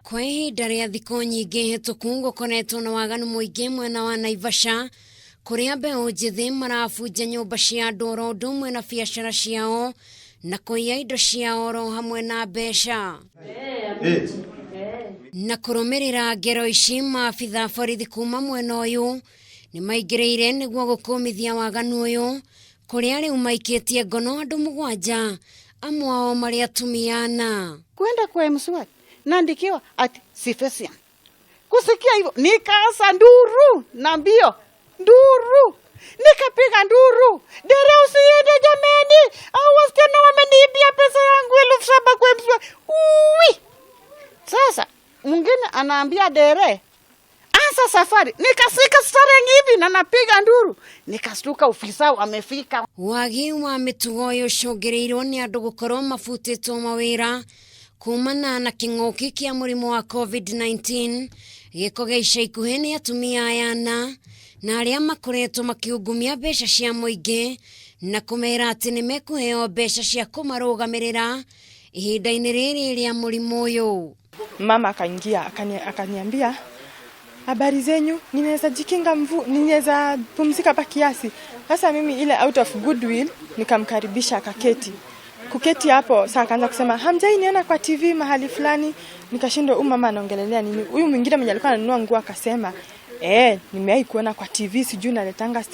Kwa ihinda rĩa thikũ nyingĩ hĩtũku gũkoretwo na waganu mũingĩ mwena wa Naivasha, kũrĩa mbeũ njĩthĩ marabunja nyũmba cia andũ oro ũndũ ũmwe na biacara ciao na kũiya indo ciao oro hamwe na mbeca. Na kũrũmĩrĩra ngero ici, maabitha borithi kuma mwena ũyũ nĩ maingĩrĩire nĩguo gũkũmithia waganu ũyũ, kũrĩa rĩu maikĩtie ngono andũ 7, amwe ao marĩ atumia 4. Kwenda kwa mswaki naandikiwa ati sifesia. Kusikia hivyo nikaanza nduru na mbio. Nduru. Nikapiga nduru. Dere usiende jameni. Hao wasichana wameniibia pesa yangu 7,000 kwa mswaki. Uwi. Sasa mwingine anaambia dere, anza safari. Nikasika staring hivi na napiga nduru. Nikastuka ofisa wamefika. Wagi wa mĩtugo ũcũngĩrĩirwo nĩ andũ gũkorwo mabutĩtwo mawĩra kumana na kĩng'ũki kĩa mũrimũ wa COVID-19, gĩko gĩa ica ikuhĩ nĩ atumia aya 4 na arĩa makoretwo makiungumia mbeca cia mũingĩ na kũmera atĩ nĩ mekũheo mbeca cia kũmarũgamĩrĩra ihinda-inĩ rĩrĩ rĩa mũrimũ ũyũ. Mama akaingia akaniambia, habari zenyu, ninaweza jikinga ninaweza pumzika pa kiasi. Sasa mimi ile out of goodwill nikamkaribisha akaketi. Kuketi hapo sasa akaanza kusema, hamjai niona kwa TV mahali fulani. Nikashindwa mama anaongelelea nini. Huyu mwingine mwenye alikuwa ananunua nguo akasema, nimewahi kuona kwa TV, sijui naletanga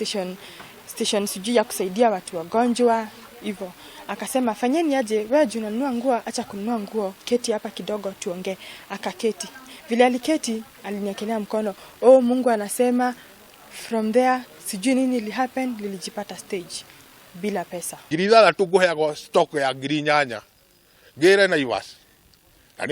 station sijui ya kusaidia watu wagonjwa hivyo. Akasema, fanyeni aje, wewe unanunua nguo, acha kununua nguo, keti hapa kidogo tuongee. Akaketi. Vile aliketi aliniekelea mkono. Mungu anasema. From there sijui nini ili happen, lilijipata stage bila pesa. Giridha tukuheagwo stock ya ngirinyanya. Ngire Naivasha. Na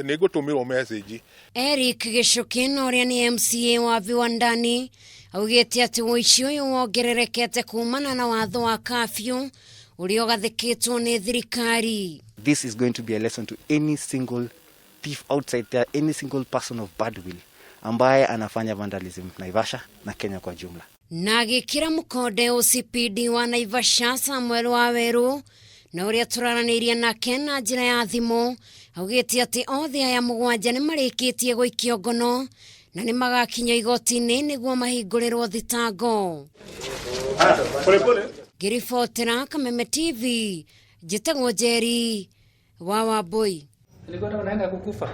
nigutumirwo message. Eric Gicukino ũrĩa nĩ MCA wa Viwandani augĩte atĩ ũici ũyũ wongererekete kumana na watho wa curfew ũrĩa ũgathĩkĩtwo nĩ thirikari. This is going to be a lesson to any single thief outside there, any single person of bad will ambaye anafanya vandalism Naivasha na Kenya kwa jumla. Na gĩkĩra mũkonde OCPD wa Naivasha Samuel Waweru na ũrĩa tũraranĩirie nake na njĩra ya thimũ augĩte atĩ othe aya 7 nĩ marĩkĩtie gũikio ngono na nĩ magakinya igoti-inĩ nĩguo mahingũrĩrwo thitango. Ngĩribotera Kameme TV, njĩtagwo Njeri wa Wambui. Nilikuwa naenda kukufa.